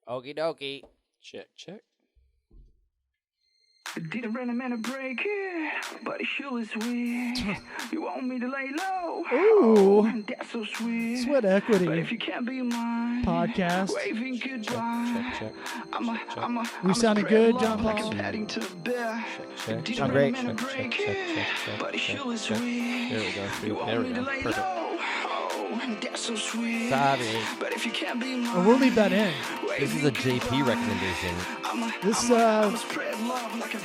Okie dokie. Check. Didn't really mean to break it, but it sure is weird. You want me to lay low? Ooh. And that's so sweet. Sweat Equity But if you can't be mine, podcast. waving goodbye. Check. We sounding good, John Paul? Like I'm heading to the bear. Check. Didn't Sound really great. mean to break it, but it sure is weird. There we go. You want There we me to go. lay Perfect. low? Oh, and that's so sweet. Sorry. But if you can't be mine, Oh, we'll leave that in. This is a JP recommendation.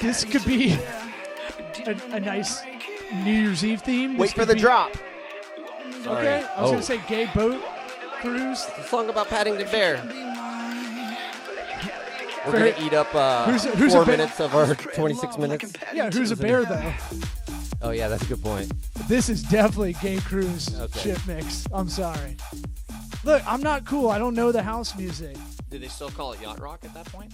This could be a nice New Year's Eve theme. Wait for the drop. Sorry. Okay, I was going to say gay boat cruise. It's a song about Paddington Bear. We're Fair- going to eat up who's 4 a bit- minutes of our 26 minutes. Yeah, who's a bear, though? Oh, yeah, that's a good point. This is definitely gay cruise Okay. shit mix. I'm sorry. Look, I'm not cool. I don't know the house music. Did they still call it yacht rock at that point?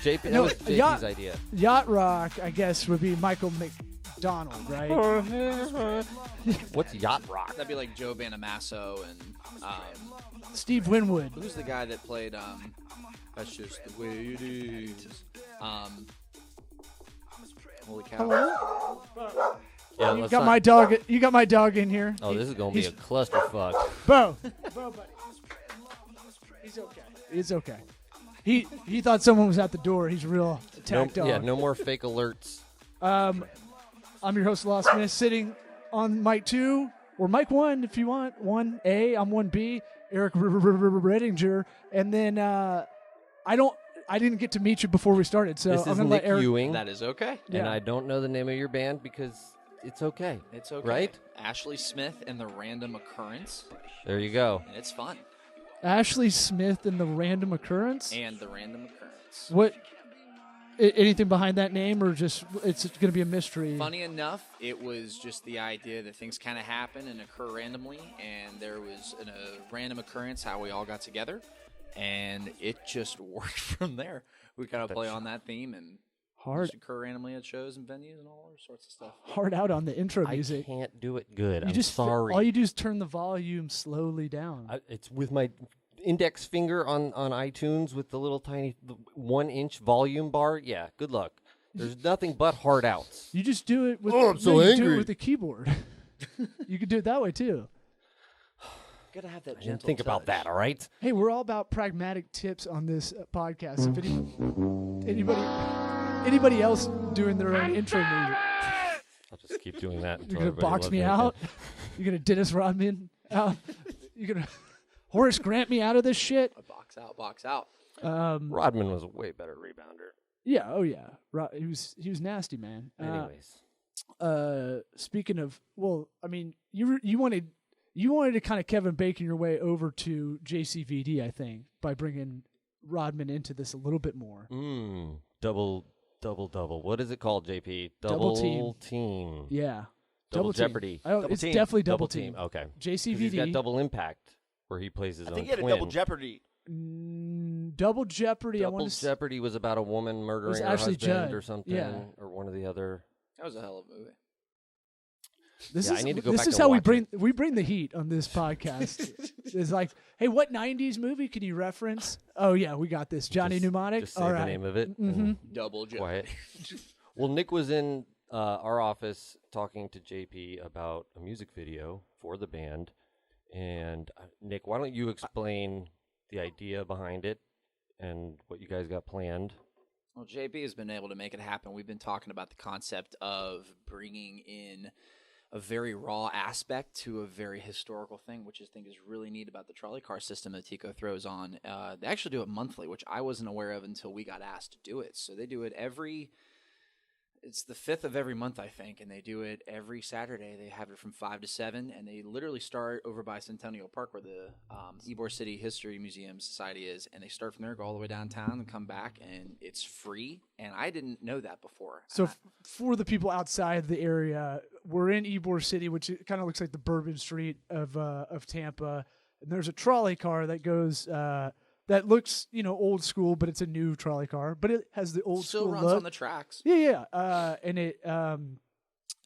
JP, that No, was JP's yacht- idea. Yacht rock, I guess, would be Michael McDonald, right? What's yacht rock? That'd be like Joe Bonamassa and Steve Winwood. who's the guy that played That's Just the Way It Is. Holy cow. Hello? Yeah, You let's got not- my dog. You got my dog in here. Oh, this is going to be a clusterfuck. Bo, buddy. He's okay. He's okay. He thought someone was at the door. He's a real attack dog. Yeah, no more fake alerts. I'm your host, Lost Smith, sitting on mic 2 or mic 1 if you want. 1A, I'm 1B. Eric Redinger, and then I didn't get to meet you before we started, so This I'm is gonna Nick let Eric. Ewing, That is okay. and Yeah. I don't know the name of your band because it's okay. It's okay. Right? Ashley Smith and the Random Occurrence, There you go. and it's fun. Ashley Smith and the Random Occurrence. And the Random Occurrence. What? Anything behind that name, or just it's going to be a mystery? Funny enough, it was just the idea that things kind of happen and occur randomly, and there was a random occurrence how we all got together, and it just worked from there. We kind of play on that theme and Hard, just occur randomly at shows and venues and all sorts of stuff. hard out on the intro I music. can't do it good. You I'm just sorry. all you do is turn the volume slowly down. It's with my index finger on iTunes with the little tiny 1-inch volume bar. Yeah, good luck. There's nothing but hard outs. You just do it with. Oh, I'm so you do angry. it with the keyboard. You could do it that way too. Gotta have that I didn't think about that, all right? Hey, we're all about pragmatic tips on this podcast. If anybody else doing their own intro music, I'll just keep doing that. you're until gonna everybody box loves me out. You're gonna Dennis Rodman out. You're gonna Horace Grant me out of this shit. Box out. Rodman was a way better rebounder. Yeah. Oh yeah. He was nasty, man. Anyways. Speaking of, well, I mean, you wanted to kind of Kevin Bacon your way over to JCVD, I think, by bringing Rodman into this a little bit more. Double. What is it called, JP? Double team. Yeah. Double team. Jeopardy. Oh, Double it's team. definitely double team. Okay. 'Cause JCVD. He's got Double Impact, where he plays his I own think he had twin. a double Jeopardy. Double Jeopardy. I Double want to. Jeopardy was about a woman murdering her Ashley husband Judd. or something, Yeah. or one of the other. That was a hell of a movie. This Yeah, is I need to go this back is and how we watch bring the heat on this podcast. It's like, hey, what '90s movie can you reference? Oh yeah, we got this. Johnny Just- Mnemonic. Just say All the right. name of it. Mhm. Double Quiet. Jeopardy. Well, Nick was in our office talking to JP about a music video for the band. And Nick, why don't you explain the idea behind it and what you guys got planned? Well, JP has been able to make it happen. We've been talking about the concept of bringing in a very raw aspect to a very historical thing, which I think is really neat about the trolley car system that Tico throws on. They actually do it monthly, which I wasn't aware of until we got asked to do it. So they do it it's the 5th of every month, I think, and they do it every Saturday. They have it from 5 to 7, and they literally start over by Centennial Park where the Ybor City History Museum Society is, and they start from there, go all the way downtown, and come back, and it's free, and I didn't know that before. So for the people outside the area, we're in Ybor City, which kind of looks like the Bourbon Street of Tampa, and there's a trolley car that goes. That looks, old school, but it's a new trolley car. But it has the old Still school runs look. on the tracks. Yeah.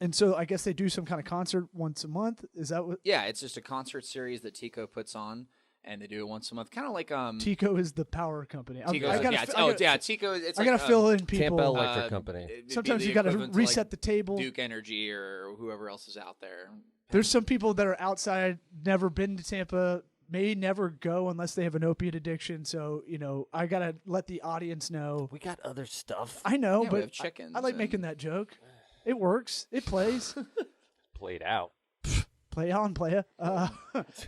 And so I guess they do some kind of concert once a month. Is that what? Yeah, it's just a concert series that Tico puts on, and they do it once a month, kind of like Tico is the power company. Tico's I gotta, Tico. It's I like, gotta fill in people. Tampa Electric Company. it'd be Sometimes the you gotta equivalent to, reset like, the table. Duke Energy or whoever else is out there. There's some people that are outside, never been to Tampa, may never go unless they have an opiate addiction. So, I got to let the audience know. We got other stuff. I know, Yeah, we but have chickens I like and- making that joke. It works. It plays. Played out. Play on, playa.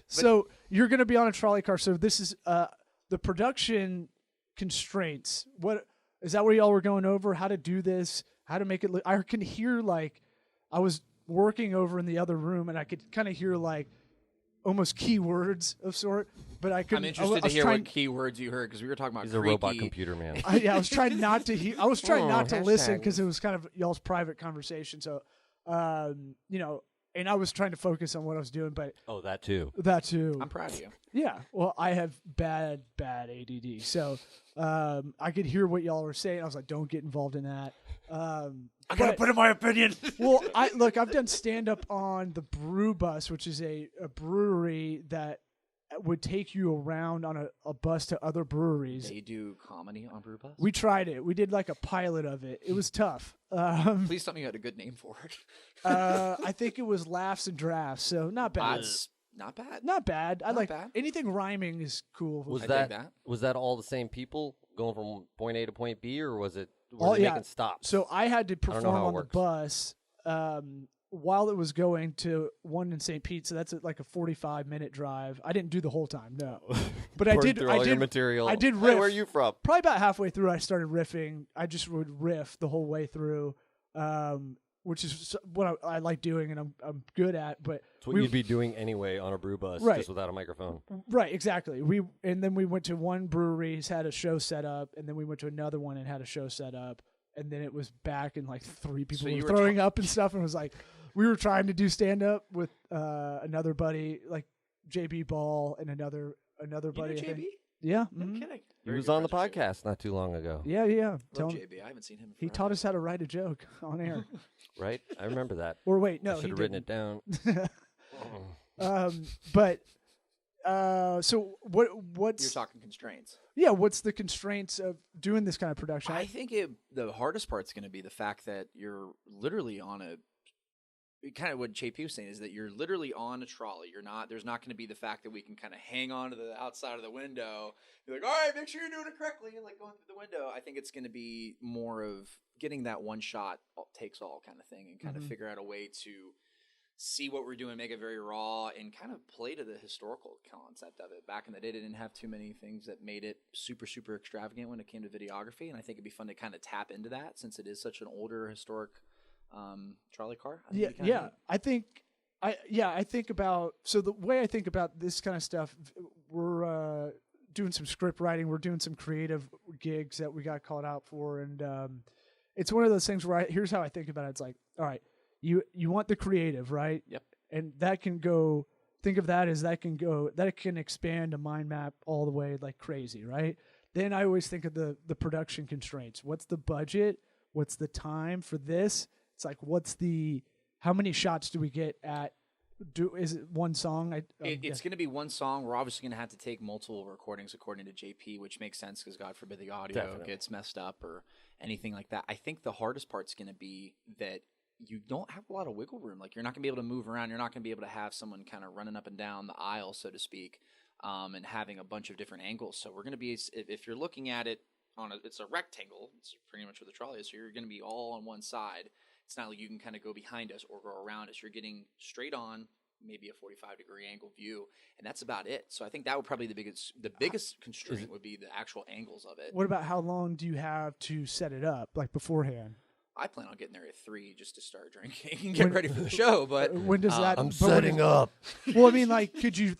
So you're going to be on a trolley car. So this is the production constraints. What is that? Where y'all were going over how to do this, how to make it look? I can hear I was working over in the other room, and I could kind of hear almost keywords of sort. But I couldn't. I'm interested to hear what keywords you heard because we were talking about. He's a robot computer man. I was trying not to hear. I was trying not to listen hashtag. because it was kind of y'all's private conversation. So, and I was trying to focus on what I was doing, but Oh, that too. that too. I'm proud of you. Yeah. Well, I have bad ADD. So I could hear what y'all were saying. I was like, don't get involved in that. I gotta put in my opinion. Well, I've done stand up on the Brew Bus, which is a brewery that would take you around on a bus to other breweries. They do comedy on Brew Bus? We tried it. We did a pilot of it. It was tough. Please tell me you had a good name for it. I think it was Laughs and Drafts, so not bad. That's not bad. Not bad. I Not like bad. anything rhyming is cool. Was I that, dig that. was that all the same people going from point A to point B, or was it Oh, they yeah. making stops? So I had to don't know perform how it on the works. bus while it was going to one in St. Pete. So that's like a 45-minute drive. I didn't do the whole time, no. But I Burned did. through I all your did. material. I did Hey, riff. where are you from? Probably about halfway through, I started riffing. I just would riff the whole way through, which is what I like doing and I'm good at. But It's what you'd be doing anyway on a brew bus, Right. just without a microphone. Right, exactly. And then we went to one brewery, had a show set up, and then we went to another one and had a show set up, and then it was back and three people So you were were throwing up and stuff, and it was like we were trying to do stand up with another buddy, like JB Ball, and another buddy. I think. Yeah, mhm. Kidding. He was on the podcast not too long ago, yeah. Love Tell him- JB. I haven't seen him. he taught us how to write a joke on air. right? I remember that. Or wait, no, I he should have written didn't. it down. But so what's You're talking constraints. yeah? What's the constraints of doing this kind of production? I think the hardest part's going to be the fact that you're literally on kind of what JP was saying is that you're literally on a trolley. There's not going to be the fact that we can kind of hang on to the outside of the window. You're like, all right, make sure you're doing it correctly, and going through the window. I think it's going to be more of getting that one shot takes all kind of thing, and kind of figure out a way to see what we're doing, make it very raw, and kind of play to the historical concept of it. Back in the day, they didn't have too many things that made it super, super extravagant when it came to videography, and I think it'd be fun to kind of tap into that since it is such an older historic trolley car. I think it'd be kinda neat. I think about the way I think about this kind of stuff. We're doing some script writing. We're doing some creative gigs that we got called out for, and it's one of those things where here's how I think about it. It's like, all right, you want the creative, right? Yep. And that can go. Think of that as that can expand a mind map all the way like crazy, right? Then I always think of the production constraints. What's the budget? What's the time for this? It's like, how many shots do we get at? Is it one song? It's going to be one song. We're obviously going to have to take multiple recordings according to JP, which makes sense because God forbid the audio Definitely. gets messed up or anything like that. I think the hardest part's going to be that you don't have a lot of wiggle room. Like, you're not going to be able to move around. You're not going to be able to have someone kind of running up and down the aisle, so to speak, and having a bunch of different angles. So we're going to be, if you're looking at it it's a rectangle. It's pretty much where the trolley is. So you're going to be all on one side. It's not like you can kind of go behind us or go around us. You're getting straight on, maybe a 45-degree angle view, and that's about it. So I think that would probably be the biggest constraint would be the actual angles of it. What about how long do you have to set it up, like beforehand? I plan on getting there at 3 just to start drinking and get ready for the show. But When does that? I'm but when setting is- up. Well, I mean, like, could you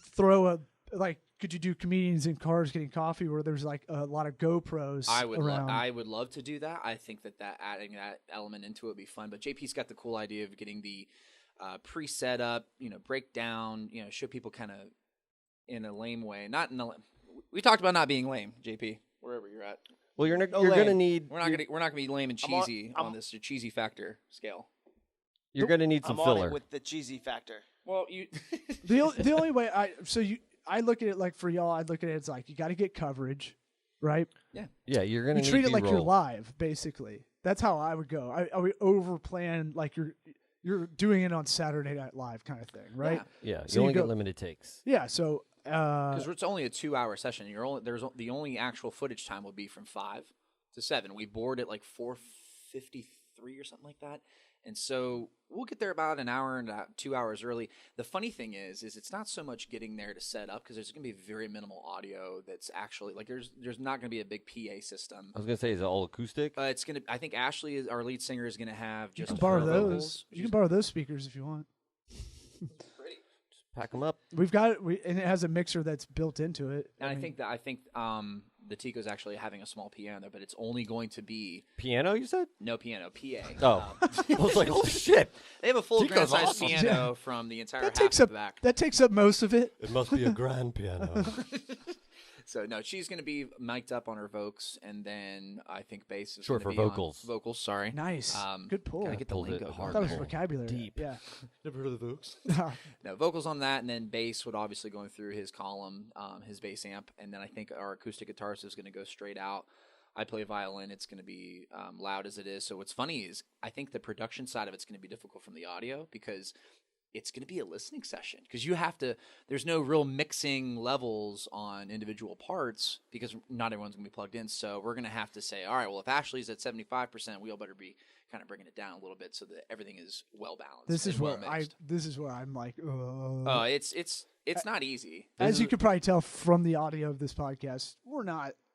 could you do comedians in cars getting coffee where there's like a lot of GoPros around? I would love to do that. I think that adding that element into it would be fun. But JP's got the cool idea of getting the pre-set up, break down, show people kind of in a lame way. Not in a. We talked about not being lame, JP. Wherever you're at. Well, you're No going to lame. need We're not gonna be lame and I'm on- cheesy I'm- on this cheesy factor scale. you're going to need some I'm on filler. it with the cheesy factor. Well, you the only way I look at it like for y'all, I look at it as like you got to get coverage, right? Yeah, you're gonna You need treat it like you're B-roll. live, basically. That's how I would go. I would over plan like you're doing it on Saturday Night Live kind of thing, right? Yeah, So you you only go- get limited takes. Yeah. So Because it's only a 2-hour session. The only actual footage time will be from 5 to 7. We board at like 4:53 or something like that, and so we'll get there about an hour and 2 hours early. The funny thing is it's not so much getting there to set up because there's going to be very minimal audio. That's actually like there's not going to be a big PA system. I was gonna say, is it all acoustic? It's gonna. I think Ashley, our lead singer, is going to have you just can borrow her those. vocals. You can borrow those speakers if you want. Pack them up. We've got and it has a mixer that's built into it. And I mean, think the Tico's actually having a small piano, but it's only going to be Piano, you said? no piano, PA. Oh, I was like, oh shit! They have a full Tico's grand-sized awesome. piano from the entire that half takes of up the back. that takes up most of it. It must be a grand piano. So no, she's going to be mic'd up on her vocals, and then I think bass is Short gonna for be on vocals. Vocals, sorry. Nice. Good pull. Gotta get the Pulled it lingo hard. I thought it was going. vocabulary. Deep. Yeah. Never heard of the Vokes. No, vocals on that, and then bass would obviously going through his column, his bass amp, and then I think our acoustic guitarist is going to go straight out. I play violin. It's going to be loud as it is. So what's funny is I think the production side of it's going to be difficult from the audio because it's going to be a listening session because you have to. There's no real mixing levels on individual parts because not everyone's going to be plugged in. So we're going to have to say, all right, well, if Ashley's at 75%, we all better be kind of bringing it down a little bit so that everything is well balanced. This is and where well-mixed. This is where I'm like. Oh, it's not easy. As you could probably tell from the audio of this podcast,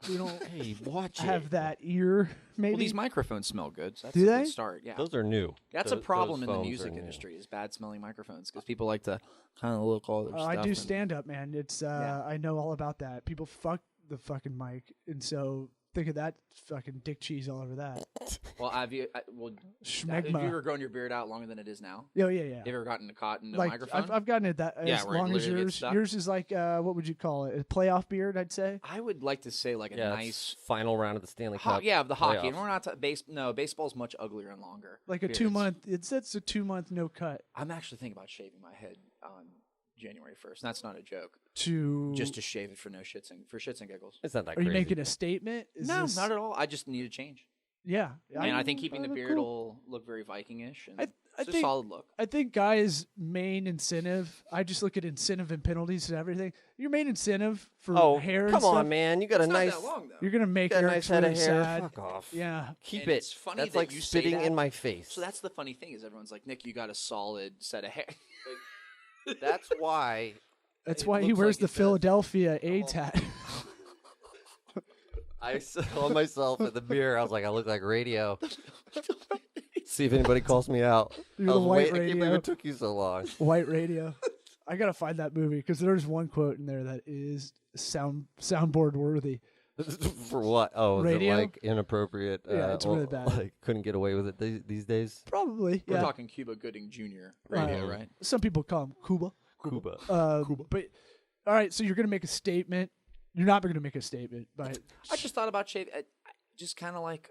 we don't Hey, watch have it. that ear. Maybe Well, these microphones smell good. So that's Do a they? good start. Yeah, Those are new. that's a Those problem in the phones are music new. industry is bad smelling microphones because people like to kind of look all their stuff. I do and- stand up, man. It's I know all about that. People fuck the fucking mic, and so think of that fucking dick cheese all over that. Well, have you ever Schmegma. grown your beard out longer than it is now? Yeah. Have you ever gotten caught in a Like microphone? I've gotten it that Yeah, as where it long as literally gets yours. stuck. Yours is like what would you call it? A playoff beard, I'd say. I would like to say like a Yeah, nice. it's final round of the Stanley Cup. Yeah, of the hockey. And playoffs. we're not no baseball's much uglier and longer. Like a beards. 2 month. It's a 2 month no cut I'm actually thinking about shaving my head on January 1st. That's not a joke. to. Just to shave it for shits and giggles. It's not that Are crazy. you making a statement? Is No, this- not at all. I just need a change. Yeah. And I think keeping the look beard cool. will look very Viking-ish. And I it's a think- solid look. I think guys' main incentive. I just look at incentive and penalties and everything. Your main incentive for Oh, hair. and come on, stuff, man! You got a It's nice, not that long, though. You're gonna make got a Eric nice head really of hair. sad. Fuck off. Yeah. Keep And it. it's funny That's that like you say spitting that. in my face. So that's the funny thing is everyone's like, Nick, you got a solid set of hair. That's why. That's It why he looks wears like the it does. Philadelphia AIDS hat. I saw myself in the mirror. I was like, I look like radio. See if anybody calls me out. You're I the was white waiting. I can't believe radio. it took you so long. White radio. I gotta find that movie because there's one quote in there that is soundboard worthy. For what? Oh, is Radio? it like inappropriate? Yeah, it's really bad. Like couldn't get away with it these days. Probably. We're Yeah. talking Cuba Gooding Jr. radio, right? Some people call him Cuba. Cuba. But all right, so you're gonna make a statement. You're not gonna make a statement, but I just thought about shaving. Just kind of like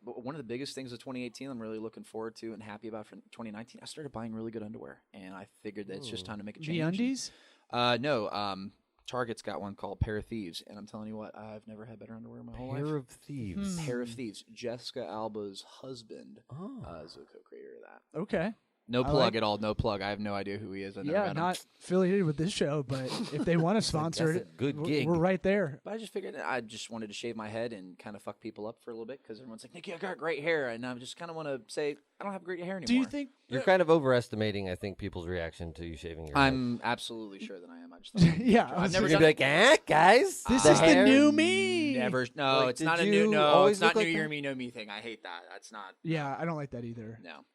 one of the biggest things of 2018 I'm really looking forward to and happy about for 2019. I started buying really good underwear, and I figured that it's just time to make a change. the undies. No. Target's got one called Pair of Thieves, and I'm telling you what, I've never had better underwear in my whole life. Pair of thieves. Pair of Thieves. Jessica Alba's husband Oh. is the co-creator of that. Okay. No I plug like- at all. No plug. I have no idea who he is. I've never Yeah, met him. not affiliated with this show, but if they want to sponsor That's a it, good we're- gig. We're right there. But I just figured I just wanted to shave my head and kind of fuck people up for a little bit because everyone's like, Nick, you got great hair. And I just kind of want to say, I don't have great hair anymore. Do you think? You're kind of overestimating, I think, people's reaction to you shaving your head. I'm absolutely sure that I am. I just thought Yeah, I've never You're done gonna be like, guys, This the is the hair- new me. Never. No, Like, it's did not a you new. No, always it's not look like New Year that? Me, Know Me thing. I hate that. That's not. Yeah, I don't like that either. No.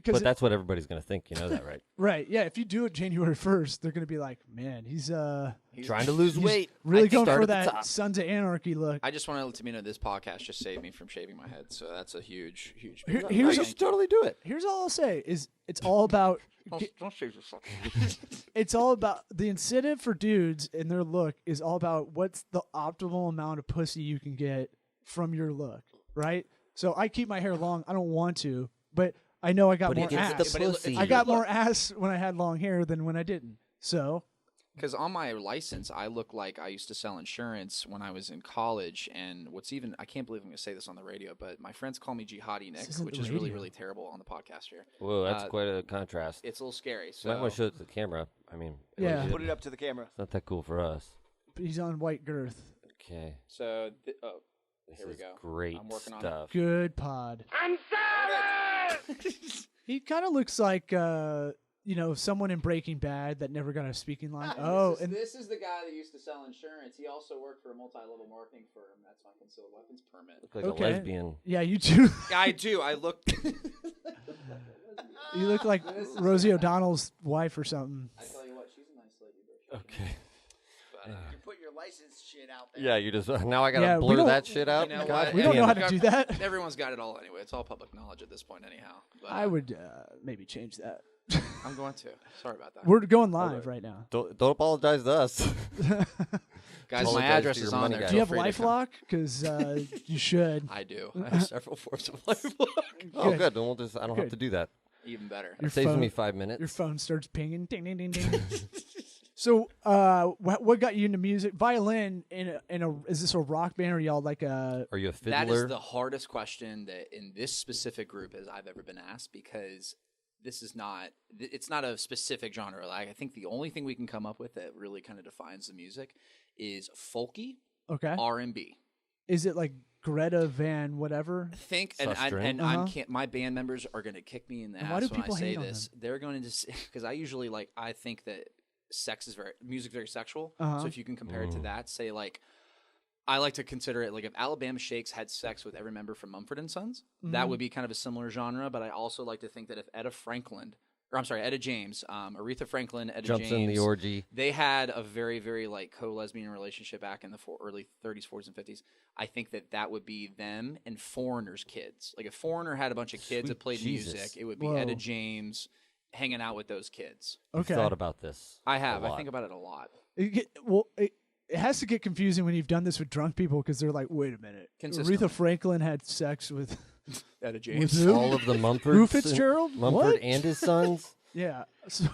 But that's what everybody's gonna think. You know that, right? right. Yeah, if you do it January 1st, they're gonna be like, man, he's Trying to lose he's weight. really I going start for at the that top. Sons of Anarchy look. I just want to let me know this podcast just saved me from shaving my head. So that's a huge, huge. Here- No, here's you a- should totally do it. Here's all I'll say is it's all about don't shave yourself. it's all about the incentive for dudes and their look is all about what's the optimal amount of pussy you can get from your look, right? So I keep my hair long. I don't want to, but I know I got But more it gets ass. the pussy. I got more ass when I had long hair than when I didn't. So Because on my license, I look like I used to sell insurance when I was in college. And I can't believe I'm going to say this on the radio, but my friends call me Jihadi Nick, isn't which the is really, radio. really terrible on the podcast here. Whoa, that's quite a contrast. It's a little scary. You might So want to show it to the camera. I mean, Yeah. it's Put it up to the camera. not that cool for us. He's on white girth. Okay. So This here we is go. great I'm working on it. stuff. Good pod. I'm sorry! He kind of looks like someone in Breaking Bad that never got a speaking line. This is the guy that used to sell insurance. He also worked for a multi-level marketing firm. That's my concealed weapons permit. Look like Okay. a lesbian. yeah, you do. I do. I look. You look like Rosie O'Donnell's wife or something. I tell you what, she's a nice lady, bro. Okay. But, You put your license shit out there. Yeah, you just now I gotta Yeah, we blur don't- that shit out. You know God what? We don't know damn how it. to do that. Everyone's got it all anyway. It's all public knowledge at this point, anyhow. But, I would maybe change that. I'm going to. Sorry about that. We're going live right now. Don't apologize to us. Guys, apologize my to address your is on money there. guy. Do you Feel have free to come. LifeLock? Because you should. I do. I have several forms of LifeLock. Oh, Good. good. Then I don't have Good. to do that. Even better. Your It saves phone- me 5 minutes. Your phone starts pinging. Ding, ding, ding, ding. So, what got you into music? Violin is this a rock band or y'all like a? Are you a fiddler? That is the hardest question that in this specific group as I've ever been asked, because this is not, it's not a specific genre. Like, I think the only thing we can come up with that really kind of defines the music is folky Okay. R&B. Is it like Greta Van whatever? Think Susteren. I'm can't, my band members are going to kick me in the And ass why do when I people say hate on this. They're going to because I usually I think that music's very sexual. Uh-huh. So if you can compare it to that, say like I like to consider it like if Alabama Shakes had sex with every member from Mumford and Sons, that would be kind of a similar genre. But I also like to think that if Etta James, Aretha Franklin, Etta Jumps James, in the orgy. they had a very, very like co-lesbian relationship back in the early 30s, 40s, and 50s. I think that would be them and Foreigner's kids. Like if Foreigner had a bunch of kids Sweet that played Jesus. music, it would be Whoa. Etta James hanging out with those kids. Okay. Thought about this. I have. a I lot. think about it a lot. It has to get confusing when you've done this with drunk people because they're like, wait a minute. Consistently. Aretha Franklin had sex with Etta with who? All of the Mumfords. Lou Fitzgerald? Mumford What? and his sons. Yeah. So,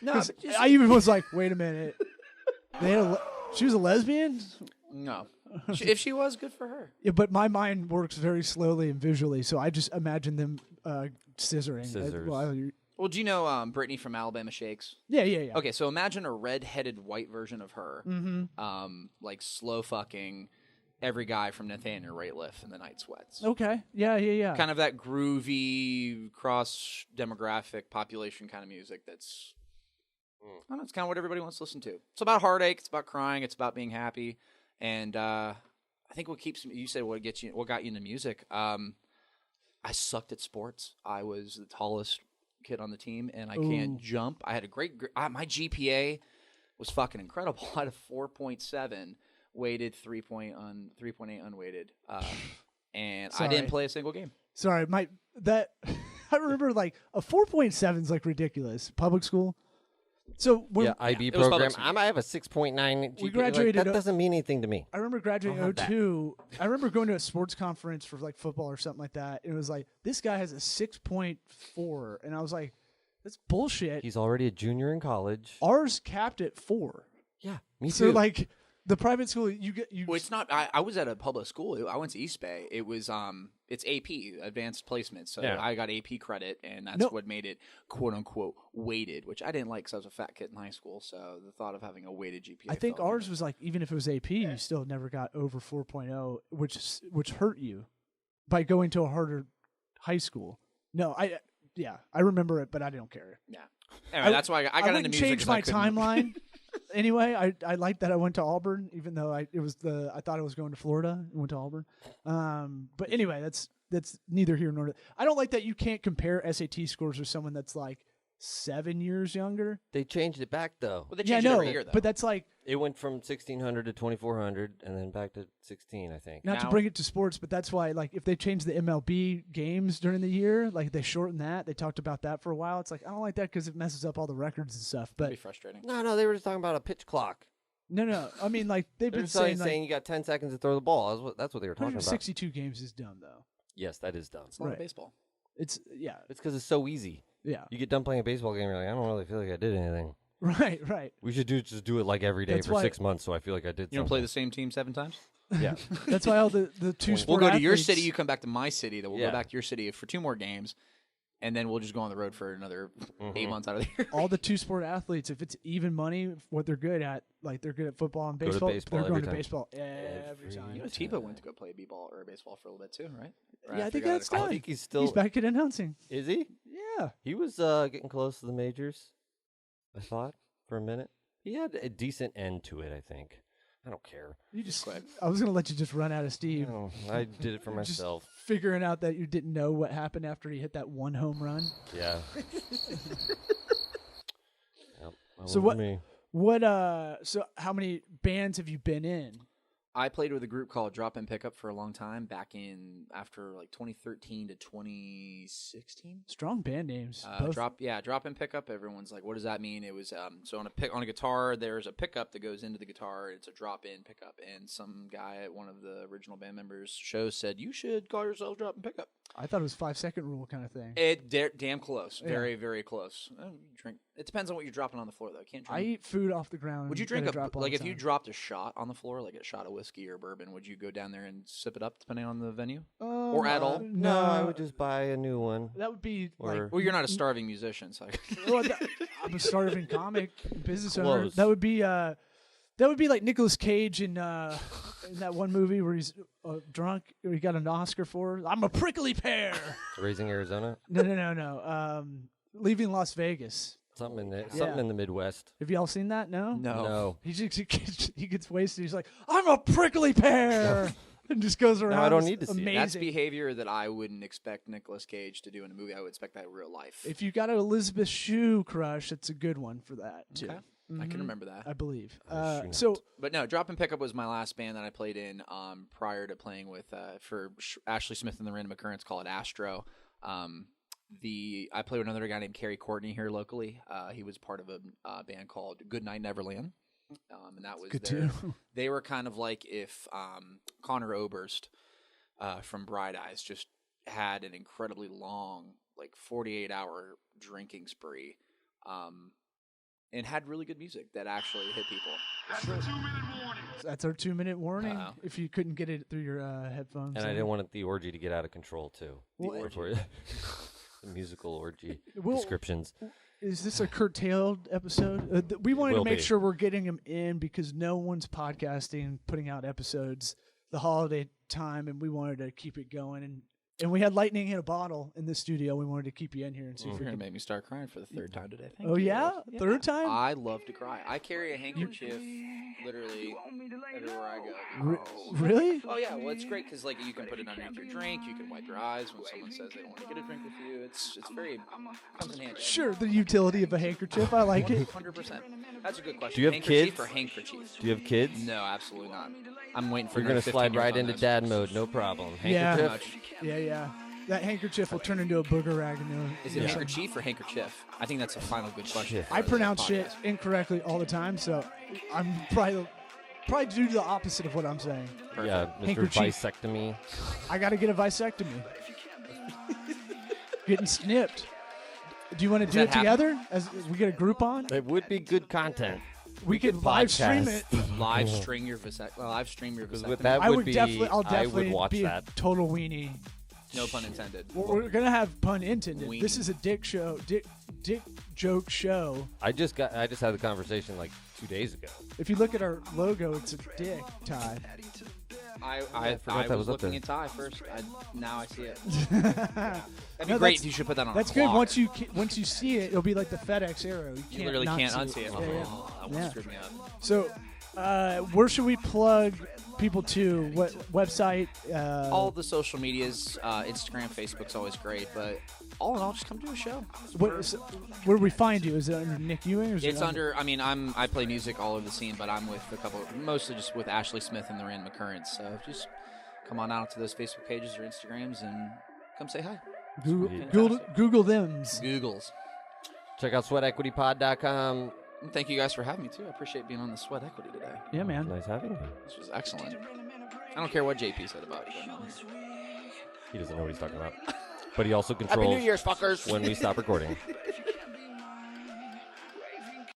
No, 'cause but just- I even was like, wait a minute. She was a lesbian? No. If she was, good for her. Yeah, but my mind works very slowly and visually, so I just imagine them scissoring. Scissors. Well, do you know Brittany from Alabama Shakes? Yeah. Okay, so imagine a red-headed white version of her, like slow fucking every guy from Nathaniel Rateliff in the Night Sweats. Okay. Yeah. Kind of that groovy cross demographic population kind of music that's I don't know, it's kind of what everybody wants to listen to. It's about heartache, it's about crying, it's about being happy. And I think what keeps you said what got you into music. I sucked at sports. I was the tallest kid on the team and I can't jump. I had a my GPA was fucking incredible. I had a 4.7 weighted 3.8 unweighted. And I Sorry. didn't play a single game. Sorry, I remember like a 4.7 is like ridiculous. Public school. So when Yeah, IB it was program. public I have a 6.9 GPA. We graduated Like, that a- doesn't mean anything to me. I remember graduating have that. 02. I remember going to a sports conference for like football or something like that. It was like, this guy has a 6.4. And I was like, that's bullshit. He's already a junior in college. Ours capped at 4. Yeah, me So too. like the private school, you get you. Well, it's not. I was at a public school. I went to East Bay. It was it's AP, advanced placement. So Yeah. I got AP credit, and that's No. what made it quote unquote weighted, which I didn't like because I was a fat kid in high school. So the thought of having a weighted GPA. I think felt ours good. was like even if it was AP, you still never got over 4.0, which hurt you by going to a harder high school. No, I remember it, but I don't care. Yeah. Anyway, that's why I got into wouldn't music. change 'cause my I couldn't- timeline. Anyway, I like that I went to Auburn, even though I thought I was going to Florida and went to Auburn. But anyway, that's neither here nor there. I don't like that you can't compare SAT scores with someone that's like 7 years younger. They changed it back though. Well, they Yeah, I changed it know, every year though. but that's like It went from 1600 to 2400, and then back to 16. I think. not to Now- bring it to sports, but that's why like if they change the MLB games during the year, like they shorten that. They talked about that for a while. It's like I don't like that because it messes up all the records and stuff. It'd But be frustrating. No, they were just talking about a pitch clock. no. I mean like they've They're been just saying saying like you got 10 seconds to throw the ball. That's what they were talking about. 162 games is dumb though. Yes, that is dumb. It's not Right. baseball. It's yeah. It's because it's so easy. Yeah. You get done playing a baseball game, you're like, I don't really feel like I did anything. Right. We should just do it like every day That's for why- 6 months, so I feel like I did. You don't play the something. same team 7 times? Yeah. That's why all the two We'll sport go to your athletes- city, you come back to my city, then we'll Yeah. go back to your city for 2 more games, and then we'll just go on the road for another 8 months out of the year. all the two sport athletes, if it's even money, what they're good at, like they're good at football and Go to baseball, baseball they're going every to time. baseball every time. You know, Tebow went to go play b-ball or baseball for a little bit too, right? Right Yeah, I after think he got that's out of I done. think he's still. He's back at announcing. Is he? Yeah. He was getting close to the majors. I thought for a minute. He had a decent end to it. I think. I don't care. You just I was gonna let you just run out of Steve. No, I did it for Just myself. figuring out that you didn't know what happened after he hit that one home run. Yeah. Yep, that So was what- Me. What so how many bands have you been in? I played with a group called Drop and Pickup for a long time, back in after like 2013 to 2016. Strong band names. both. Drop and Pickup. Everyone's like, what does that mean? It was so on a guitar, there's a pickup that goes into the guitar. It's a drop-in pickup, and some guy at one of the original band members' shows said you should call yourself Drop and Pickup. I thought it was 5-second rule kind of thing. Damn close, very very close. Drink. It depends on what you're dropping on the floor though. Can't drink. I eat food off the ground. Would you and drink let it drop all like the if you time. dropped a shot on the floor, like a shot of whiskey or bourbon? Would you go down there and sip it up, depending on the venue, or at all? No, I would just buy a new one. That would be like Or Well, you're not a starving musician, so. well, I'm a starving comic business owner. Close. That would be like Nicolas Cage in that one movie where he's drunk. He got an Oscar for. I'm a prickly pear. Raising Arizona. No. Leaving Las Vegas. Something in Yeah. something in the Midwest. Have y'all seen that? No. No. He gets wasted. He's like, I'm a prickly pear, and just goes around. I don't It's need to see it. amazing. That's behavior that I wouldn't expect Nicolas Cage to do in a movie. I would expect that in real life. If you got an Elizabeth Shue crush, it's a good one for that too. Okay. I can remember that. I believe. Shue So But no, Drop and Pickup was my last band that I played in prior to playing with for Ashley Smith and the Random Occurrence, call it Astro. I played with another guy named Kerry Courtney here locally. He was part of a band called Goodnight Neverland, and that was good their, too. They were kind of like if Connor Oberst from Bright Eyes just had an incredibly long, like 48-hour drinking spree, and had really good music that actually hit people. That's our 2-minute warning. Uh-oh. If you couldn't get it through your headphones, And I didn't want the orgy to get out of control too. Well, Before- the musical orgy Well, descriptions. Is this a curtailed episode? We wanted to will make be. sure we're getting them in because no one's podcasting, putting out episodes the holiday time, and we wanted to keep it going. And we had lightning in a bottle in the studio. We wanted to keep you in here and see if You're we gonna could. make me start crying for the third time today. Thank Oh you. yeah, third time. I love to cry. I carry a handkerchief literally everywhere I go. Really? Oh yeah, well it's great because like you can put it underneath your drink, you can wipe your eyes when someone says they don't want to get a drink with you. It's very comes in handy. Sure, the utility of a handkerchief. I like it. 100%. That's a good question. Do you have handkerchief kids? or handkerchief? Do you have kids? No, absolutely not. I'm waiting for You're another gonna slide 15 years right on into this. dad mode, no problem. Yeah. Handkerchief? Yeah. That handkerchief will turn into a booger rag. Is it handkerchief or handkerchief? I think that's a final good question. Shit. for I the pronounce podcast. shit incorrectly all the time, so I'm probably do the opposite of what I'm saying. Yeah, Mr. Handkerchief. Bisectomy. I got to get a vasectomy. Getting snipped. Do you want to do that it together as we get a Groupon? It would be good content. We could live stream it. podcast. Live stream your vasectomy. With that I would would be, definitely, I'll I definitely would watch be that. a total weenie. No pun intended. We're gonna have pun intended. Weenie. This is a dick show, dick joke show. I just had the conversation like 2 days ago. If you look at our logo, it's a dick tie. I forgot that was was up looking there. at Ty first. Now I see it. That'd That'd be No, great that's- if you should put that on. That's a good. clock. Once you see it, it'll be like the FedEx arrow. You literally not can't see unsee it. Yeah, yeah. Oh, that Yeah. one screwed me up. So, where should we plug people to? What website? All the social medias, Instagram, Facebook's always great, but all in all, just come to a show. Where do we find you? Is it under Nick Ewing? Or is It's it under. I mean, I play music all over the scene, but I'm with a couple, mostly just with Ashley Smith and the Random Occurrence. So just come on out to those Facebook pages or Instagrams and come say hi. Google thems. Googles. Check out sweatequitypod.com. And thank you guys for having me too. I appreciate being on the Sweat Equity today. Yeah, man. Nice having you. This was excellent. I don't care what JP said about it. He doesn't know what he's talking about. But he also Happy controls New Year's, fuckers. when we stop recording.